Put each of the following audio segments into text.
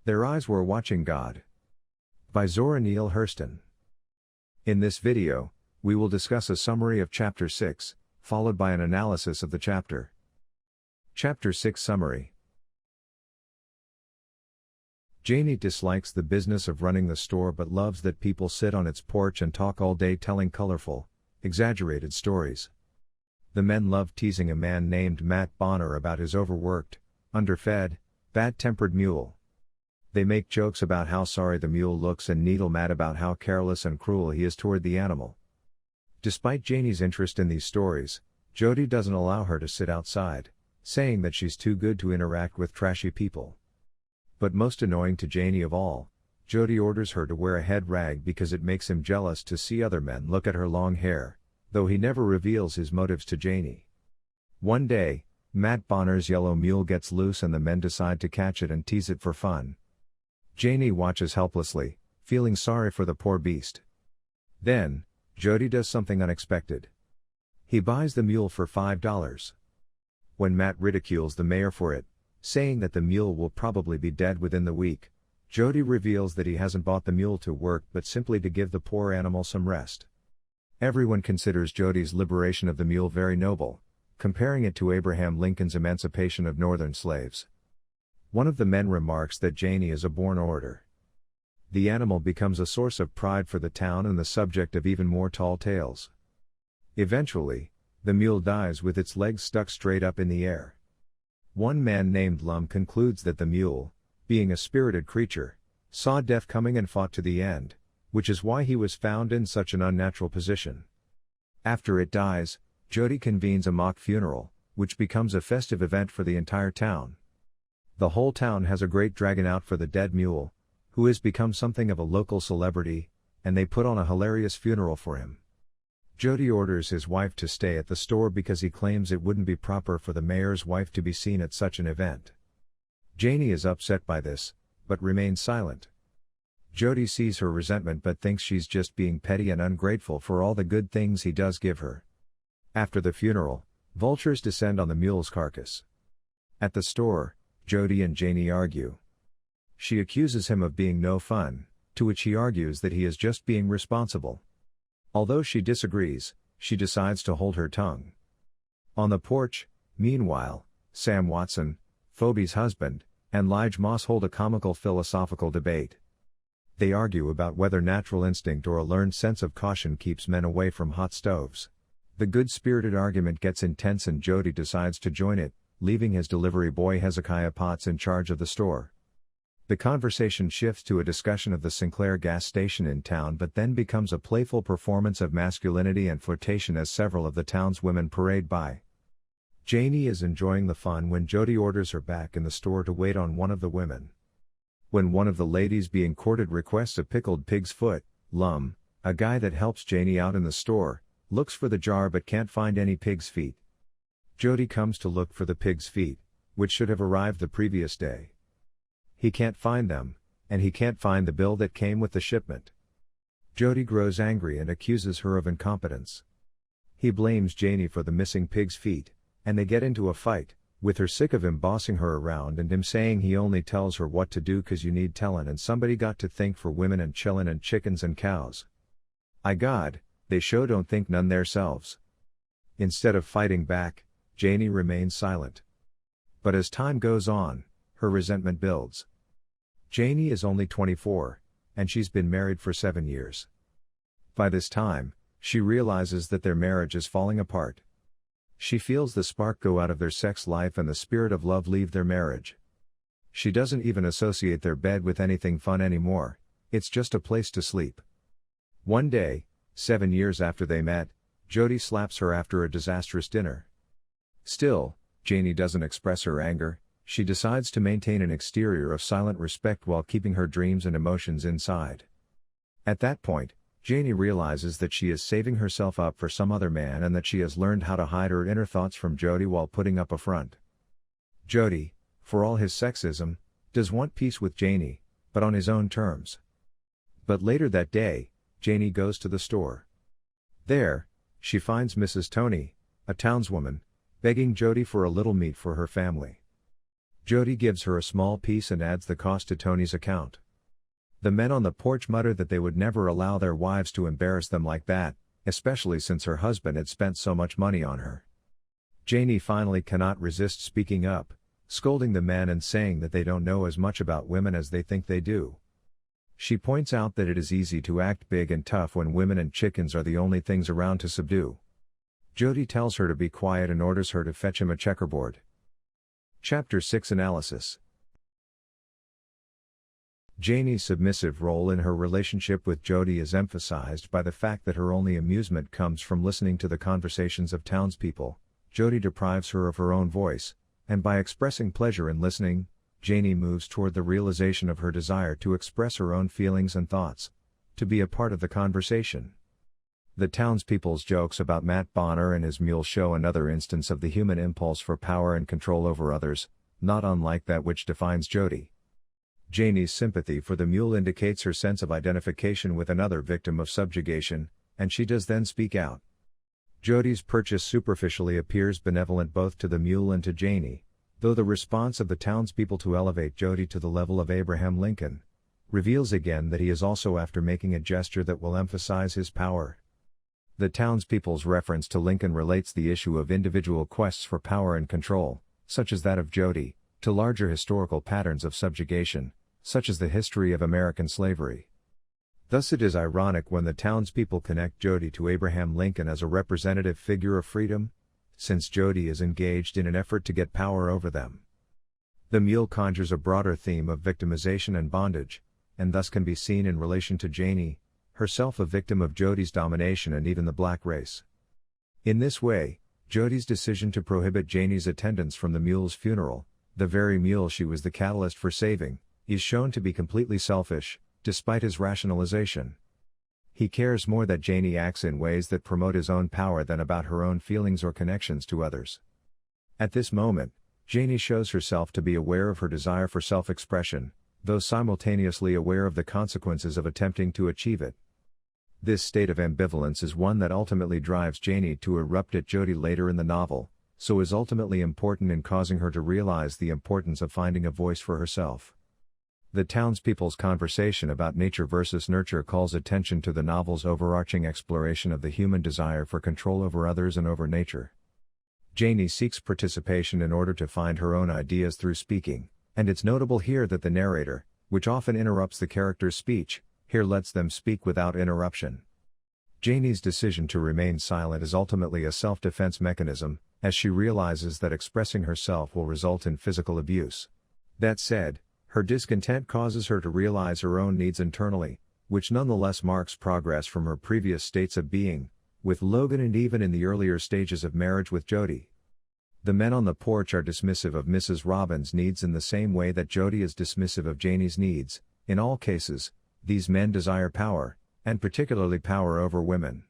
Their eyes were watching God. By Zora Neale Hurston. In this video, we will discuss a summary of Chapter 6, followed by an analysis of the chapter. Chapter 6 Summary. Janie dislikes the business of running the store but loves that people sit on its porch and talk all day telling colorful, exaggerated stories. The men love teasing a man named Matt Bonner about his overworked, underfed, bad-tempered mule. They make jokes about how sorry the mule looks and needle Matt about how careless and cruel he is toward the animal. Despite Janie's interest in these stories, Jody doesn't allow her to sit outside, saying that she's too good to interact with trashy people. But most annoying to Janie of all, Jody orders her to wear a head rag because it makes him jealous to see other men look at her long hair, though he never reveals his motives to Janie. One day, Matt Bonner's yellow mule gets loose and the men decide to catch it and tease it for fun. Janie watches helplessly, feeling sorry for the poor beast. Then, Jody does something unexpected. He buys the mule for $5. When Matt ridicules the mayor for it, saying that the mule will probably be dead within the week, Jody reveals that he hasn't bought the mule to work but simply to give the poor animal some rest. Everyone considers Jody's liberation of the mule very noble, comparing it to Abraham Lincoln's emancipation of Northern slaves. One of the men remarks that Janie is a born orator. The animal becomes a source of pride for the town and the subject of even more tall tales. Eventually, the mule dies with its legs stuck straight up in the air. One man named Lum concludes that the mule, being a spirited creature, saw death coming and fought to the end, which is why he was found in such an unnatural position. After it dies, Jody convenes a mock funeral, which becomes a festive event for the entire town. The whole town has a great dragon out for the dead mule, who has become something of a local celebrity, and they put on a hilarious funeral for him. Jody orders his wife to stay at the store because he claims it wouldn't be proper for the mayor's wife to be seen at such an event. Janie is upset by this, but remains silent. Jody sees her resentment but thinks she's just being petty and ungrateful for all the good things he does give her. After the funeral, vultures descend on the mule's carcass. At the store, Jody and Janie argue. She accuses him of being no fun, to which he argues that he is just being responsible. Although she disagrees, she decides to hold her tongue. On the porch, meanwhile, Sam Watson, Phoebe's husband, and Lige Moss hold a comical philosophical debate. They argue about whether natural instinct or a learned sense of caution keeps men away from hot stoves. The good-spirited argument gets intense and Jody decides to join it, leaving his delivery boy Hezekiah Potts in charge of the store. The conversation shifts to a discussion of the Sinclair gas station in town but then becomes a playful performance of masculinity and flirtation as several of the town's women parade by. Janie is enjoying the fun when Jody orders her back in the store to wait on one of the women. When one of the ladies being courted requests a pickled pig's foot, Lum, a guy that helps Janie out in the store, looks for the jar but can't find any pig's feet. Jody comes to look for the pig's feet, which should have arrived the previous day. He can't find them, and he can't find the bill that came with the shipment. Jody grows angry and accuses her of incompetence. He blames Janie for the missing pig's feet, and they get into a fight, with her sick of him bossing her around and him saying he only tells her what to do 'cause you need tellin' and somebody got to think for women and chillin' and chickens and cows. I God, they sure don't think none theirselves. Instead of fighting back, Janie remains silent. But as time goes on, her resentment builds. Janie is only 24, and she's been married for 7 years. By this time, she realizes that their marriage is falling apart. She feels the spark go out of their sex life and the spirit of love leave their marriage. She doesn't even associate their bed with anything fun anymore, it's just a place to sleep. One day, 7 years after they met, Jody slaps her after a disastrous dinner. Still, Janie doesn't express her anger, she decides to maintain an exterior of silent respect while keeping her dreams and emotions inside. At that point, Janie realizes that she is saving herself up for some other man and that she has learned how to hide her inner thoughts from Jody while putting up a front. Jody, for all his sexism, does want peace with Janie, but on his own terms. But later that day, Janie goes to the store. There, she finds Mrs. Tony, a townswoman, begging Jody for a little meat for her family. Jody gives her a small piece and adds the cost to Tony's account. The men on the porch mutter that they would never allow their wives to embarrass them like that, especially since her husband had spent so much money on her. Janie finally cannot resist speaking up, scolding the men and saying that they don't know as much about women as they think they do. She points out that it is easy to act big and tough when women and chickens are the only things around to subdue. Jody tells her to be quiet and orders her to fetch him a checkerboard. Chapter 6 Analysis. Janie's submissive role in her relationship with Jody is emphasized by the fact that her only amusement comes from listening to the conversations of townspeople. Jody deprives her of her own voice, and by expressing pleasure in listening, Janie moves toward the realization of her desire to express her own feelings and thoughts, to be a part of the conversation. The townspeople's jokes about Matt Bonner and his mule show another instance of the human impulse for power and control over others, not unlike that which defines Jody. Janie's sympathy for the mule indicates her sense of identification with another victim of subjugation, and she does then speak out. Jody's purchase superficially appears benevolent both to the mule and to Janie, though the response of the townspeople to elevate Jody to the level of Abraham Lincoln reveals again that he is also after making a gesture that will emphasize his power. The townspeople's reference to Lincoln relates the issue of individual quests for power and control, such as that of Jody, to larger historical patterns of subjugation, such as the history of American slavery. Thus it is ironic when the townspeople connect Jody to Abraham Lincoln as a representative figure of freedom, since Jody is engaged in an effort to get power over them. The mule conjures a broader theme of victimization and bondage, and thus can be seen in relation to Janie, herself a victim of Jody's domination and even the black race. In this way, Jody's decision to prohibit Janie's attendance from the mule's funeral, the very mule she was the catalyst for saving, is shown to be completely selfish, despite his rationalization. He cares more that Janie acts in ways that promote his own power than about her own feelings or connections to others. At this moment, Janie shows herself to be aware of her desire for self-expression, though simultaneously aware of the consequences of attempting to achieve it. This state of ambivalence is one that ultimately drives Janie to erupt at Jody later in the novel, so is ultimately important in causing her to realize the importance of finding a voice for herself. The townspeople's conversation about nature versus nurture calls attention to the novel's overarching exploration of the human desire for control over others and over nature. Janie seeks participation in order to find her own ideas through speaking, and it's notable here that the narrator, which often interrupts the character's speech, here lets them speak without interruption. Janie's decision to remain silent is ultimately a self-defense mechanism, as she realizes that expressing herself will result in physical abuse. That said, her discontent causes her to realize her own needs internally, which nonetheless marks progress from her previous states of being, with Logan and even in the earlier stages of marriage with Jody. The men on the porch are dismissive of Mrs. Robbins' needs in the same way that Jody is dismissive of Janie's needs. In all cases, these men desire power, and particularly power over women.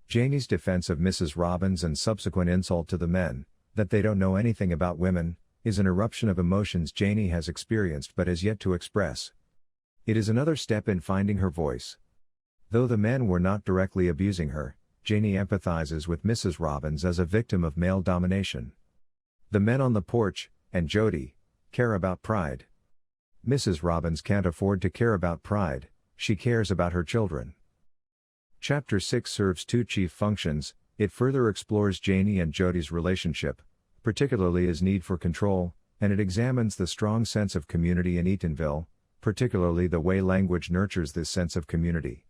Janie's defense of Mrs. Robbins and subsequent insult to the men, that they don't know anything about women, is an eruption of emotions Janie has experienced but has yet to express. It is another step in finding her voice. Though the men were not directly abusing her, Janie empathizes with Mrs. Robbins as a victim of male domination. The men on the porch, and Jody, care about pride. Mrs. Robbins can't afford to care about pride, she cares about her children. Chapter 6 serves two chief functions. It further explores Janie and Jody's relationship, particularly his need for control, and it examines the strong sense of community in Eatonville, particularly the way language nurtures this sense of community.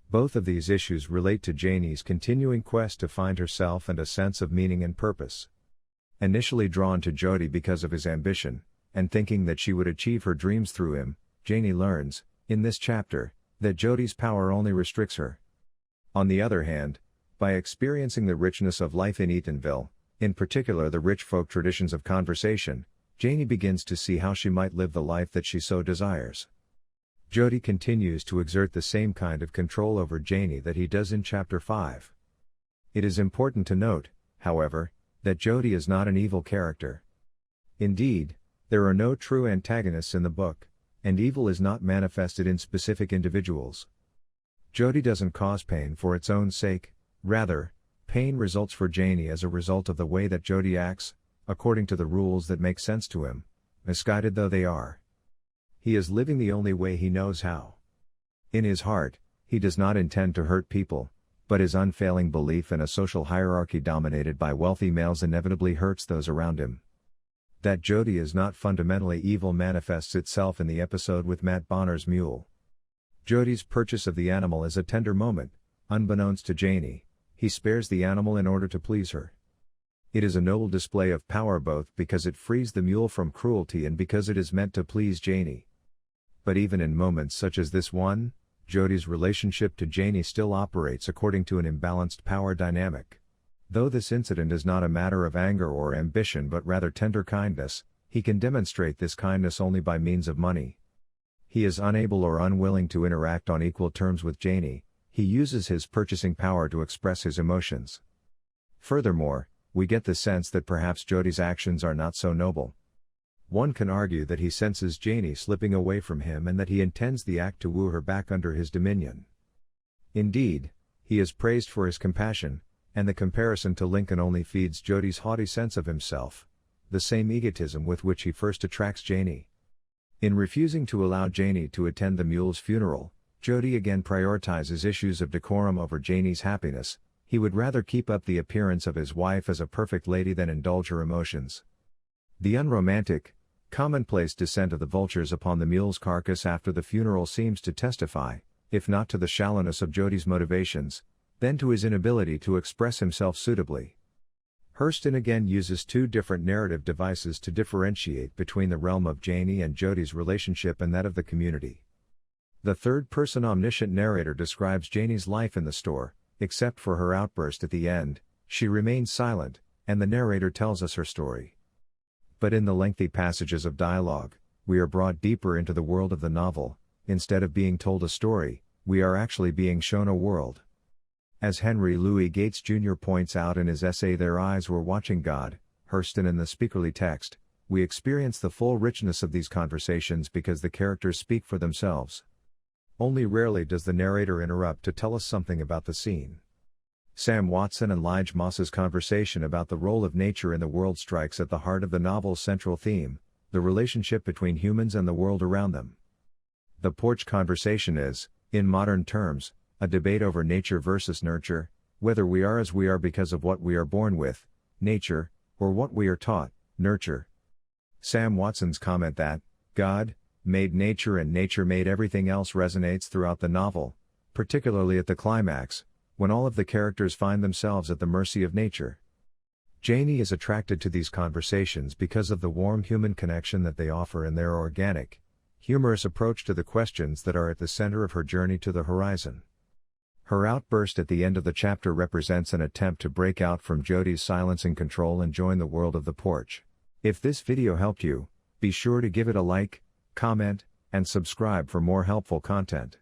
Both of these issues relate to Janie's continuing quest to find herself and a sense of meaning and purpose. Initially drawn to Jody because of his ambition, and thinking that she would achieve her dreams through him, Janie learns, in this chapter, that Jody's power only restricts her. On the other hand, by experiencing the richness of life in Eatonville, in particular the rich folk traditions of conversation, Janie begins to see how she might live the life that she so desires. Jody continues to exert the same kind of control over Janie that he does in Chapter 5. It is important to note, however, that Jody is not an evil character. Indeed, there are no true antagonists in the book, and evil is not manifested in specific individuals. Jody doesn't cause pain for its own sake, rather, pain results for Janie as a result of the way that Jody acts, according to the rules that make sense to him, misguided though they are. He is living the only way he knows how. In his heart, he does not intend to hurt people, but his unfailing belief in a social hierarchy dominated by wealthy males inevitably hurts those around him. That Jody is not fundamentally evil manifests itself in the episode with Matt Bonner's mule. Jody's purchase of the animal is a tender moment. Unbeknownst to Janie, he spares the animal in order to please her. It is a noble display of power both because it frees the mule from cruelty and because it is meant to please Janie. But even in moments such as this one, Jody's relationship to Janie still operates according to an imbalanced power dynamic. Though this incident is not a matter of anger or ambition but rather tender kindness, he can demonstrate this kindness only by means of money. He is unable or unwilling to interact on equal terms with Janie. He uses his purchasing power to express his emotions. Furthermore, we get the sense that perhaps Jody's actions are not so noble. One can argue that he senses Janie slipping away from him and that he intends the act to woo her back under his dominion. Indeed, he is praised for his compassion, and the comparison to Lincoln only feeds Jody's haughty sense of himself, the same egotism with which he first attracts Janie. In refusing to allow Janie to attend the mule's funeral, Jody again prioritizes issues of decorum over Janie's happiness. He would rather keep up the appearance of his wife as a perfect lady than indulge her emotions. The unromantic, commonplace descent of the vultures upon the mule's carcass after the funeral seems to testify, if not to the shallowness of Jody's motivations, then to his inability to express himself suitably. Hurston again uses two different narrative devices to differentiate between the realm of Janie and Jody's relationship and that of the community. The third-person omniscient narrator describes Janie's life in the store. Except for her outburst at the end, she remains silent, and the narrator tells us her story. But in the lengthy passages of dialogue, we are brought deeper into the world of the novel. Instead of being told a story, we are actually being shown a world. As Henry Louis Gates Jr. points out in his essay Their Eyes Were Watching God, Hurston in the speakerly text, we experience the full richness of these conversations because the characters speak for themselves. Only rarely does the narrator interrupt to tell us something about the scene. Sam Watson and Lige Moss's conversation about the role of nature in the world strikes at the heart of the novel's central theme, the relationship between humans and the world around them. The porch conversation is, in modern terms, a debate over nature versus nurture, whether we are as we are because of what we are born with, nature, or what we are taught, nurture. Sam Watson's comment that, God made nature and nature made everything else resonates throughout the novel, particularly at the climax, when all of the characters find themselves at the mercy of nature. Janie is attracted to these conversations because of the warm human connection that they offer and their organic, humorous approach to the questions that are at the center of her journey to the horizon. Her outburst at the end of the chapter represents an attempt to break out from Jody's silence and control and join the world of the porch. If this video helped you, be sure to give it a like, comment, and subscribe for more helpful content.